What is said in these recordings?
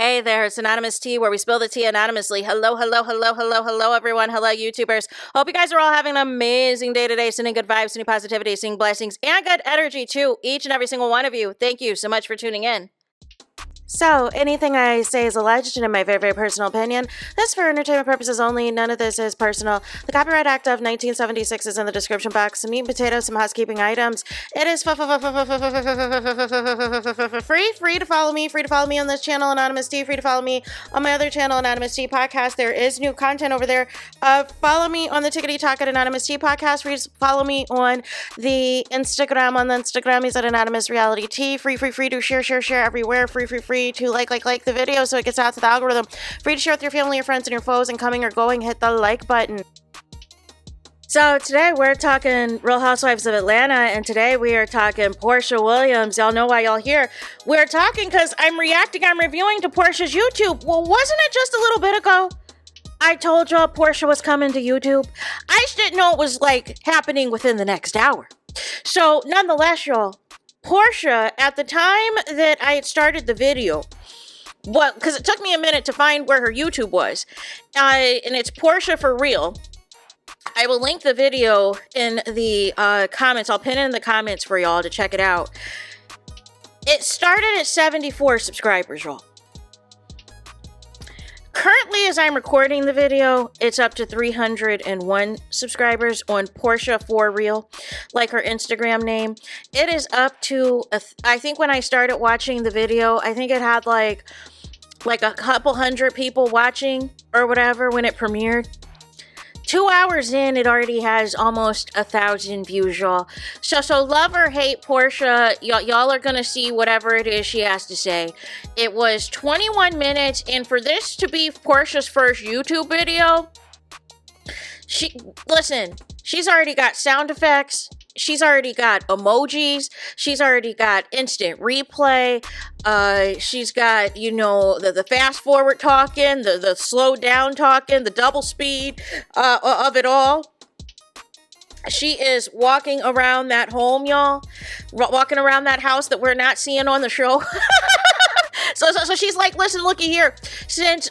Hey there, it's Anonymous Tea, where we spill the tea anonymously. Hello, everyone. Hello, YouTubers. Hope you guys are all having an amazing day today. Sending good vibes, sending positivity, sending blessings, and good energy to each and every single one of you. Thank you so much for tuning in. So, anything I say is alleged and in my very, very personal opinion. This is for entertainment purposes only. None of this is personal. The Copyright Act of 1976 is in the description box. Some meat and potatoes, some housekeeping items. It is free to follow me. Free to follow me on this channel, Anonymous Tea. Free to follow me on my other channel, Anonymous Tea Podcast. There is new content over there. Follow me on the Tickety Talk at Anonymous Tea Podcast. Free to follow me on the Instagram. On the Instagram, he's at Anonymous Reality Tea. Free to share everywhere. Free to like the video so it gets out to the algorithm. Free to share with your family, your friends, and your foes, and coming or going, hit the like button. So today we're talking Real Housewives of Atlanta, and today we are talking Porsha Williams. Y'all know why y'all here. We're talking because I'm reviewing to Porsha's YouTube. Well, wasn't it just a little bit ago I told y'all Porsha was coming to YouTube? I just didn't know it was like happening within the next hour. So nonetheless, y'all, Porsha, at the time that I had started the video, well, because it took me a minute to find where her YouTube was, and it's Porsha for Real. I will link the video in the comments. I'll pin it in the comments for y'all to check it out. It started at 74 subscribers, y'all. Currently, as I'm recording the video, it's up to 301 subscribers on Porsha for Real, like her Instagram name. It is up to, I think when I started watching the video, I think it had like a couple hundred people watching or whatever when it premiered. 2 hours in, it already has almost 1,000 views, y'all. So love or hate Porsha, y'all are gonna see whatever it is she has to say. It was 21 minutes, and for this to be Porsha's first YouTube video, she's already got sound effects. She's already got emojis. She's already got instant replay. She's got, you know, the fast forward talking, the slow down talking, the double speed of it all. She is walking around that home, y'all. Walking around that house that we're not seeing on the show. So she's like, listen, looky here. Since,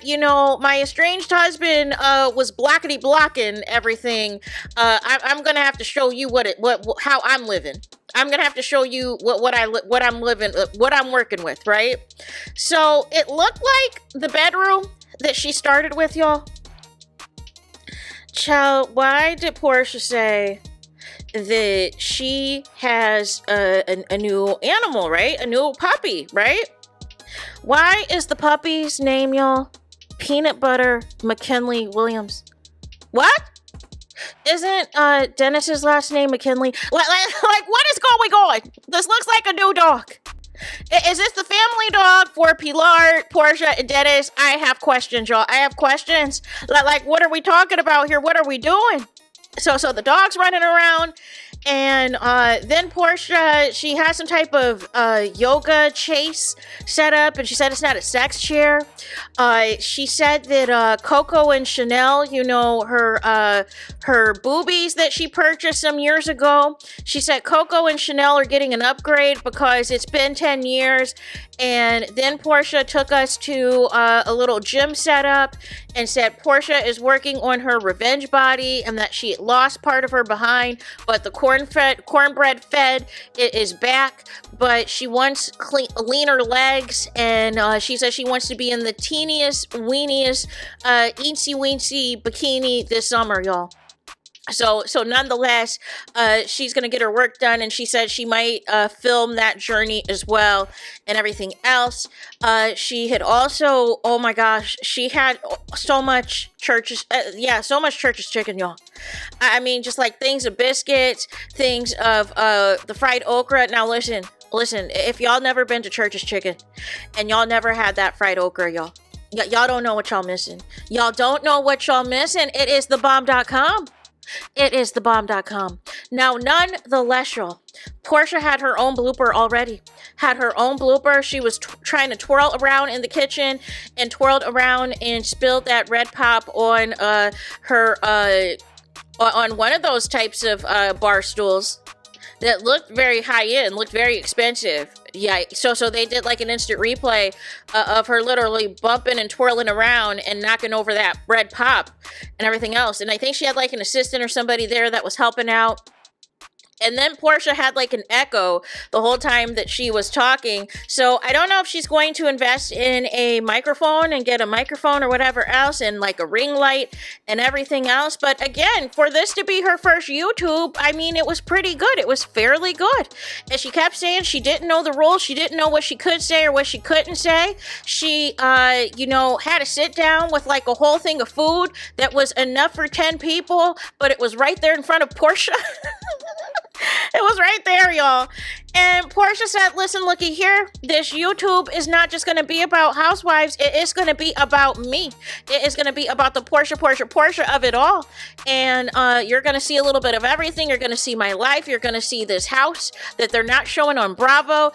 you know, my estranged husband was blockety blocking everything, I'm gonna have to show you how I'm living. I'm gonna have to show you what I'm living, what I'm working with, right? So it looked like the bedroom that she started with, y'all. Child, why did Porsha say that she has a new animal, right? A new puppy, right? Why is the puppy's name, y'all, Peanut Butter McKinley Williams? What? Isn't Dennis's last name McKinley? Like what is going on? This looks like a new dog. Is this the family dog for Pilar, Porsha, and Dennis? I have questions, y'all. I have questions. Like, what are we talking about here? What are we doing? So the dog's running around. And then Porsha, she has some type of yoga chase set up, and she said it's not a sex chair. She said that Coco and Chanel, you know, her boobies that she purchased some years ago, she said Coco and Chanel are getting an upgrade because it's been 10 years. And then Porsha took us to a little gym setup and said Porsha is working on her revenge body and that she lost part of her behind, but the cornbread fed is back, but she wants leaner legs, and she says she wants to be in the teeniest, weeniest, eensy-weensy bikini this summer, y'all. So nonetheless, she's going to get her work done, and she said she might film that journey as well and everything else. She had also, oh my gosh, she had so much church's chicken, y'all. I mean, just like things of biscuits, things of the fried okra. Now listen, if y'all never been to Church's Chicken and y'all never had that fried okra, y'all don't know what y'all missing. Y'all don't know what y'all missing. It is thebomb.com. It is thebomb.com. Now, nonetheless, y'all, Porsha had her own blooper already. She was trying to twirl around in the kitchen and twirled around and spilled that red pop on on one of those types of bar stools that looked very high-end, looked very expensive. Yeah, so they did like an instant replay of her literally bumping and twirling around and knocking over that red pop and everything else. And I think she had like an assistant or somebody there that was helping out. And then Porsha had like an echo the whole time that she was talking. So I don't know if she's going to invest in a microphone and get a microphone or whatever else and like a ring light and everything else. But again, for this to be her first YouTube, I mean, it was pretty good. It was fairly good. And she kept saying she didn't know the rules. She didn't know what she could say or what she couldn't say. She, had to sit down with like a whole thing of food that was enough for 10 people, but it was right there in front of Porsha. It was right there, y'all. And Porsha said, listen, looky here. This YouTube is not just going to be about housewives. It is going to be about me. It is going to be about the Porsha of it all. And you're going to see a little bit of everything. You're going to see my life. You're going to see this house that they're not showing on Bravo.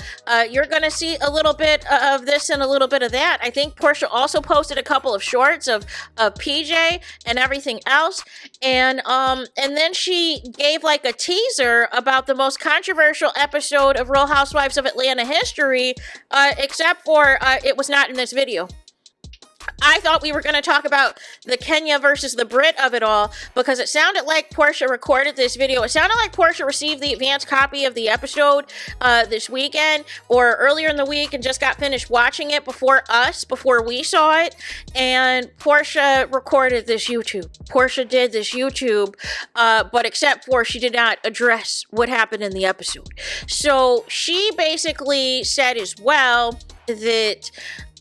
You're going to see a little bit of this and a little bit of that. I think Porsha also posted a couple of shorts of PJ and everything else. And then she gave like a teaser about the most controversial episode of Real Housewives of Atlanta history, except for it was not in this video. I thought we were going to talk about the Kenya versus the Brit of it all, because it sounded like Porsha recorded this video. It sounded like Porsha received the advanced copy of the episode this weekend or earlier in the week and just got finished watching it before we saw it. And Porsha recorded this YouTube. Porsha did this YouTube, but except for she did not address what happened in the episode. So she basically said as well that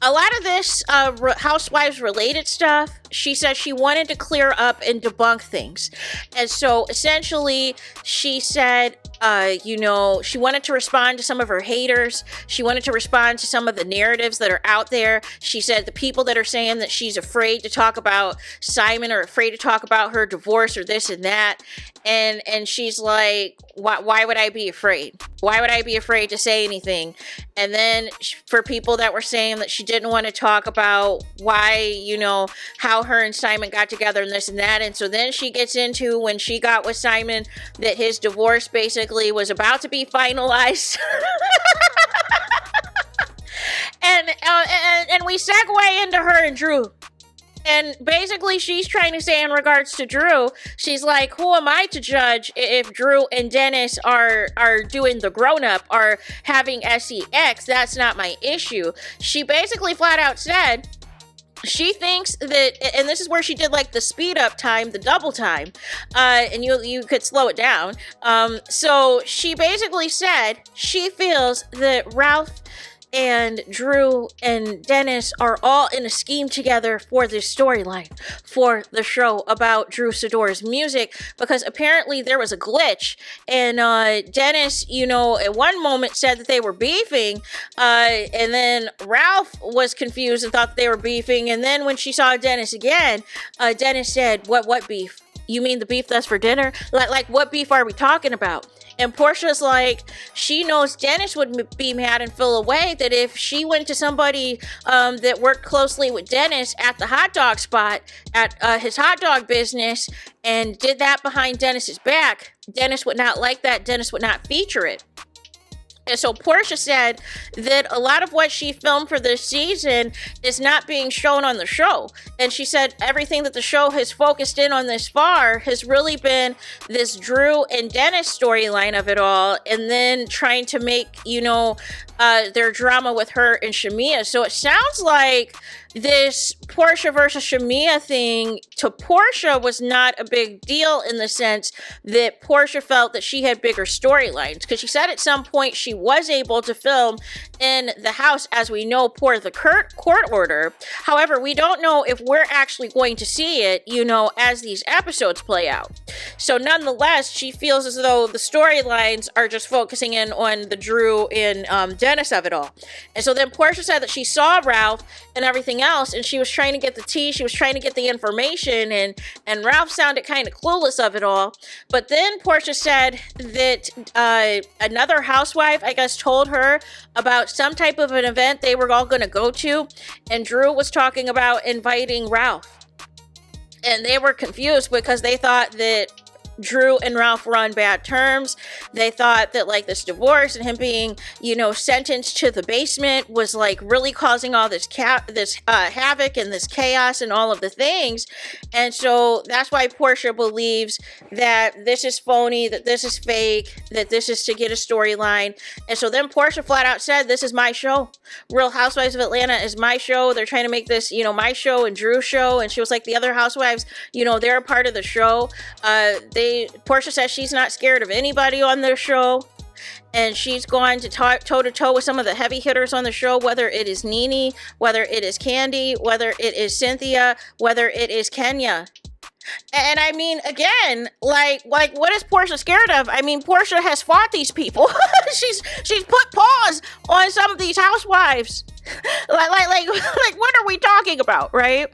a lot of this housewives related stuff, she said she wanted to clear up and debunk things. And so essentially she said, she wanted to respond to some of her haters. She wanted to respond to some of the narratives that are out there. She said the people that are saying that she's afraid to talk about Simon or afraid to talk about her divorce or this and that. And she's like, why would I be afraid? Why would I be afraid to say anything? And then for people that were saying that she didn't want to talk about why, how her and Simon got together and this and that. And so then she gets into when she got with Simon that his divorce basically was about to be finalized. and we segue into her and Drew. And basically, she's trying to say in regards to Drew, she's like, who am I to judge if Drew and Dennis are doing the grown-up, are having sex? That's not my issue. She basically flat out said she thinks that, and this is where she did like the speed up time, the double time, and you could slow it down. So she basically said she feels that Ralph and Drew and Dennis are all in a scheme together for this storyline, for the show about Drew Sidor's music, because apparently there was a glitch, and Dennis, at one moment said that they were beefing, and then Ralph was confused and thought they were beefing, and then when she saw Dennis again, Dennis said, what beef? You mean the beef that's for dinner? Like what beef are we talking about? And Porsha's like, she knows Dennis would be mad and feel away that if she went to somebody that worked closely with Dennis at the hot dog spot, at his hot dog business, and did that behind Dennis's back, Dennis would not like that. Dennis would not feature it. And so Porsha said that a lot of what she filmed for this season is not being shown on the show. And she said everything that the show has focused in on this far has really been this Drew and Dennis storyline of it all. And then trying to make, their drama with her and Shamia. So it sounds like this Porsha versus Shamia thing to Porsha was not a big deal in the sense that Porsha felt that she had bigger storylines, because she said at some point she was able to film in the house, as we know, per the court order. However, we don't know if we're actually going to see it, as these episodes play out. So nonetheless, she feels as though the storylines are just focusing in on the Drew and Dennis of it all. And so then Porsha said that she saw Ralph and everything else, and she was trying to get the tea, she was trying to get the information, and Ralph sounded kind of clueless of it all. But then Porsha said that another housewife, I guess, told her about some type of an event they were all going to go to, and Drew was talking about inviting Ralph. And they were confused because they thought that Drew and Ralph were on bad terms. They thought that like this divorce and him being, you know, sentenced to the basement was like really causing all this havoc and this chaos and all of the things. And so that's why Porsha believes that this is phony, that this is fake, that this is to get a storyline. And so then Porsha flat out said, this is my show. Real Housewives of Atlanta is my show. They're trying to make this, you know, my show and Drew's show. And she was like, the other housewives, you know, they're a part of the show. Porsha says she's not scared of anybody on their show. And she's going to toe-to-toe with some of the heavy hitters on the show, whether it is Nene, whether it is Candy, whether it is Cynthia, whether it is Kenya. And I mean, again, like what is Porsha scared of? I mean, Porsha has fought these people. she's put paws on some of these housewives. like what are we talking about, right?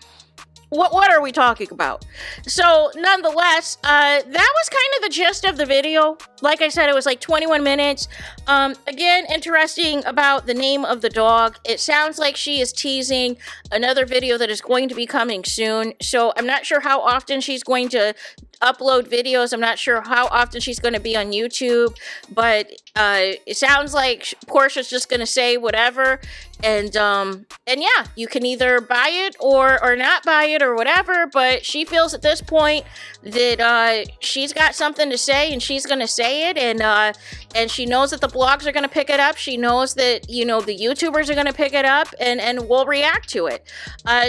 What are we talking about? So nonetheless, that was kind of the gist of the video. Like I said, it was like 21 minutes. Again, interesting about the name of the dog. It sounds like she is teasing another video that is going to be coming soon. So I'm not sure how often she's going to upload videos. I'm not sure how often she's going to be on YouTube, but it sounds like Porsha's just going to say whatever. And yeah, you can either buy it or not buy it or whatever, but she feels at this point that she's got something to say and she's going to say it, and she knows that the blogs are going to pick it up. She knows that, you know, the YouTubers are going to pick it up and will react to it.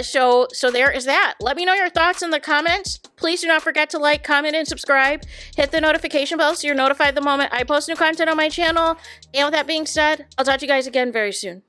So there is that. Let me know your thoughts in the comments. Please do not forget to like, comment, and subscribe. Hit the notification bell so you're notified the moment I post new content on my channel. And with that being said, I'll talk to you guys again very soon.